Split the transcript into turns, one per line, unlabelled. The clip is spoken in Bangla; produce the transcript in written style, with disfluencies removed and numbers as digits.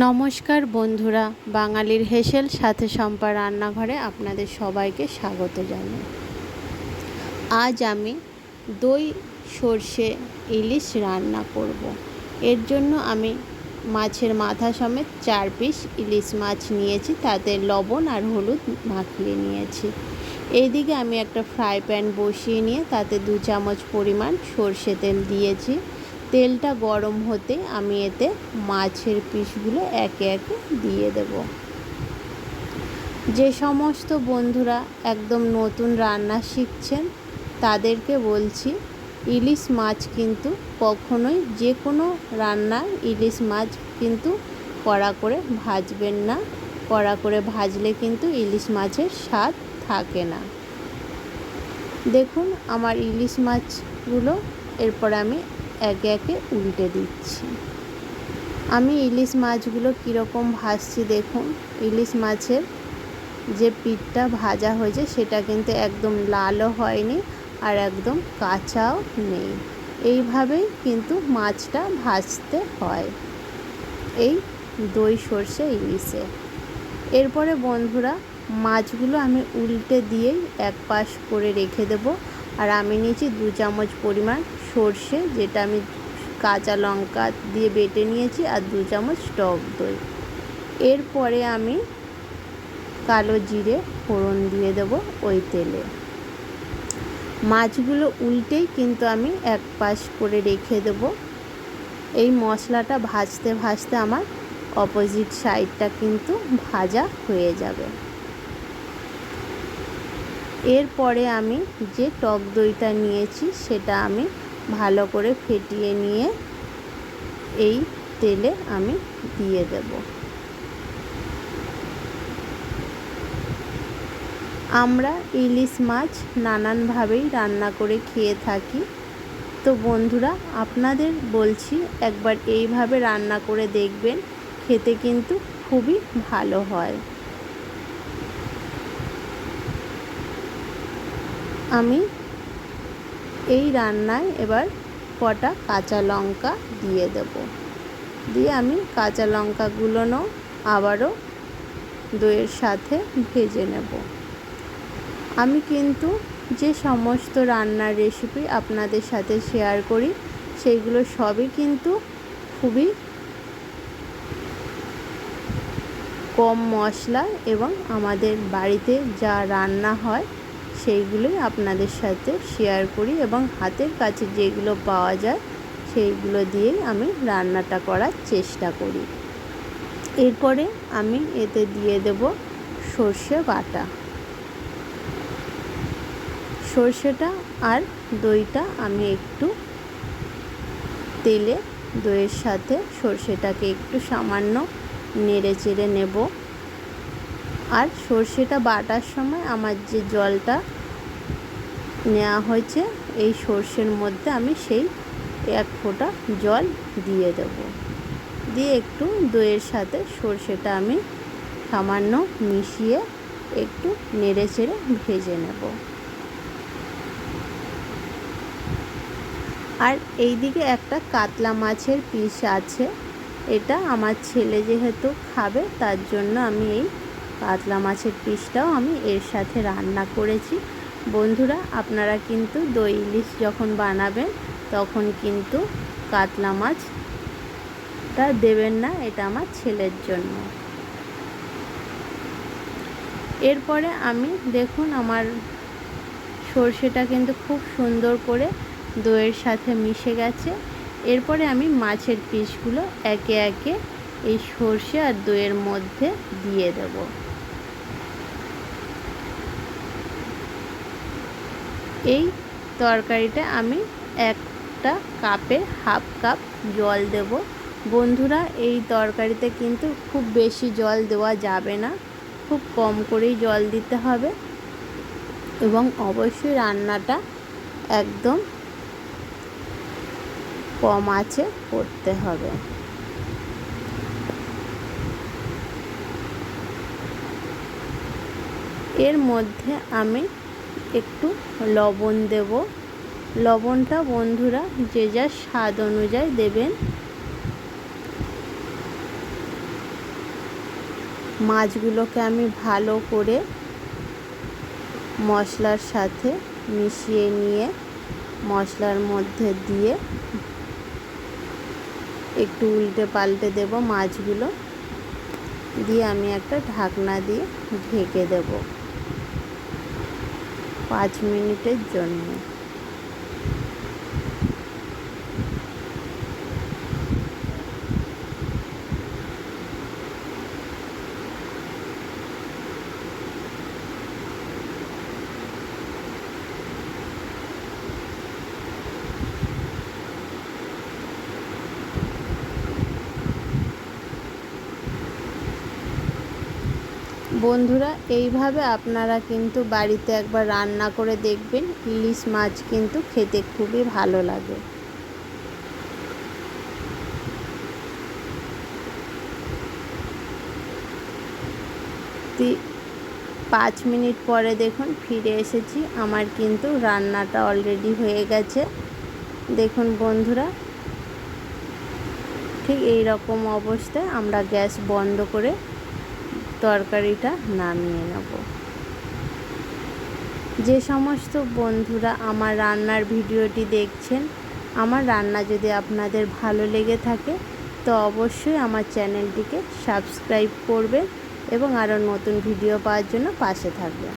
নমস্কার বন্ধুরা, বাঙালির হেসেল সাথে শম্পা রান্নাঘরে আপনাদের সবাইকে স্বাগত জানাই। আজ আমি দই সর্ষে ইলিশ রান্না করব। এর জন্য আমি মাছের মাথা সমেত 4 পিস ইলিশ মাছ নিয়েছি, তাতে লবণ আর হলুদ মাখিয়ে নিয়েছি। এইদিকে আমি একটা ফ্রাই প্যান বসিয়ে নিয়ে তাতে 2 চামচ পরিমাণ সর্ষে তেল দিয়েছি। তেলটা গরম হতে আমি এতে মাছের পিসগুলো একে একে দিয়ে দেব। যে সমস্ত বন্ধুরা একদম নতুন রান্না শিখছেন তাদেরকে বলছি, ইলিশ মাছ কিন্তু কখনোই যে কোনো রান্নার ইলিশ মাছ কিন্তু কড়া করে ভাজবেন না। কড়া করে ভাজলে কিন্তু ইলিশ মাছের স্বাদ থাকে না। দেখুন আমার ইলিশ মাছগুলো এরপর আমি একে একে উল্টে দিচ্ছি। আমি ইলিশ মাছগুলো কীরকম ভাজছি দেখুন। ইলিশ মাছের যে পিঠটা ভাজা হয়েছে সেটা কিন্তু একদম লালও হয়নি আর একদম কাঁচাও নেই। এইভাবেই কিন্তু মাছটা ভাজতে হয় এই দই সর্ষে ইলিশে। এরপরে বন্ধুরা মাছগুলো আমি উল্টে দিয়েই এক পাশ করে রেখে দেব। আর আমি নিয়েছি 2 চামচ পরিমাণ সর্ষে, যেটা আমি কাঁচা লঙ্কা দিয়ে বেটে নিয়েছি, আর 2 চামচ টক দই। এরপরে আমি কালো জিরে ফোড়ন দিয়ে দেব ওই তেলে। মাছগুলো উল্টেই কিন্তু আমি এক পাশ করে রেখে দেব। এই মশলাটা ভাজতে ভাজতে আমার অপোজিট সাইডটা কিন্তু ভাজা হয়ে যাবে। এরপরে আমি যে টক দইটা নিয়েছি সেটা আমি ভালো করে ফেটিয়ে নিয়ে এই তেলে আমি দিয়ে দেব। আমরা ইলিশ মাছ নানানভাবেই রান্না করে খেয়ে থাকি। তো বন্ধুরা আপনাদের বলছি, একবার এইভাবে রান্না করে দেখবেন, খেতে কিন্তু খুবই ভালো হয়। আমি এই রান্নায় এবার কটা কাঁচা লঙ্কা দিয়ে দেব। দিয়ে আমি কাঁচা লঙ্কাগুলোও আবারও দইয়ের সাথে ভেজে নেব। আমি কিন্তু যে সমস্ত রান্নার রেসিপি আপনাদের সাথে শেয়ার করি সেইগুলো সবই কিন্তু খুবই কম মশলা এবং আমাদের বাড়িতে যা রান্না হয় সেইগুলোই আপনাদের সাথে শেয়ার করি, এবং হাতের কাছে যেগুলো পাওয়া যায় সেইগুলো দিয়েই আমি রান্নাটা করার চেষ্টা করি। এরপরে আমি এতে দিয়ে দেব সর্ষে বাটা। সর্ষেটা আর দইটা আমি একটু তেলে দইয়ের সাথে সর্ষেটাকে একটু সামান্য নেড়ে চেড়ে নেব। আর সর্ষেটা বাটার সময় আমার যে জলটা নেওয়া হয়েছে এই সর্ষের মধ্যে আমি সেই 1 ফোঁটা জল দিয়ে দেব। দিয়ে একটু দইয়ের সাথে সর্ষেটা আমি সামান্য মিশিয়ে একটু নেড়ে চেড়ে ভেজে নেব। আর এই দিকে একটা কাতলা মাছের পিস আছে। এটা আমার ছেলে যেহেতু খাবে তার জন্য আমি এই কাতলা মাছের পিসটাও আমি এর সাথে রান্না করেছি। বন্ধুরা আপনারা কিন্তু দই ইলিশ যখন বানাবেন তখন কিন্তু কাতলা মাছটা দেবেন না, এটা আমার ছেলের জন্য। এরপরে আমি দেখুন আমার সর্ষেটা কিন্তু খুব সুন্দর করে দইয়ের সাথে মিশে গেছে। এরপরে আমি মাছের পিসগুলো একে একে এই সর্ষে আর দইয়ের মধ্যে দিয়ে দেব। এই তরকারিটা আমি একটা কাপে হাফ কাপ জল দেব। বন্ধুরা এই তরকারিতে কিন্তু খুব বেশি জল দেওয়া যাবে না, খুব কম করেই জল দিতে হবে, এবং অবশ্যই রান্নাটা একদম কম আঁচে করতে হবে। এর মধ্যে আমি একটু লবণ দেব। লবণটা বন্ধুরা যে যার স্বাদ অনুযায়ী দেবেন। মাছগুলোকে আমি ভালো করে মশলার সাথে মিশিয়ে নিয়ে মশলার মধ্যে দিয়ে একটু উল্টে পাল্টে দেব। মাছগুলো দিয়ে আমি একটা ঢাকনা দিয়ে ঢেকে দেব 5 মিনিটের জন্য। বন্ধুরা, এইভাবে আপনারা কিন্তু বাড়িতে একবার রান্না করে দেখবেন। ইলিশ মাছ কিন্তু খেতে খুবই ভালো লাগে। 5 মিনিট পরে দেখুন ফিরে এসেছি। আমার কিন্তু রান্নাটা অলরেডি হয়ে গেছে। দেখুন বন্ধুরা, ঠিক এই রকম অবস্থায় আমরা গ্যাস বন্ধ করে তরকারিটা নামিয়ে নেব। যে সমস্ত বন্ধুরা আমার রান্নার ভিডিওটি দেখছেন, আমার রান্না যদি আপনাদের ভালো লেগে থাকে তো অবশ্যই আমার চ্যানেলটিকে সাবস্ক্রাইব করবেন এবং আরও নতুন ভিডিও পাওয়ার জন্য পাশে থাকবেন।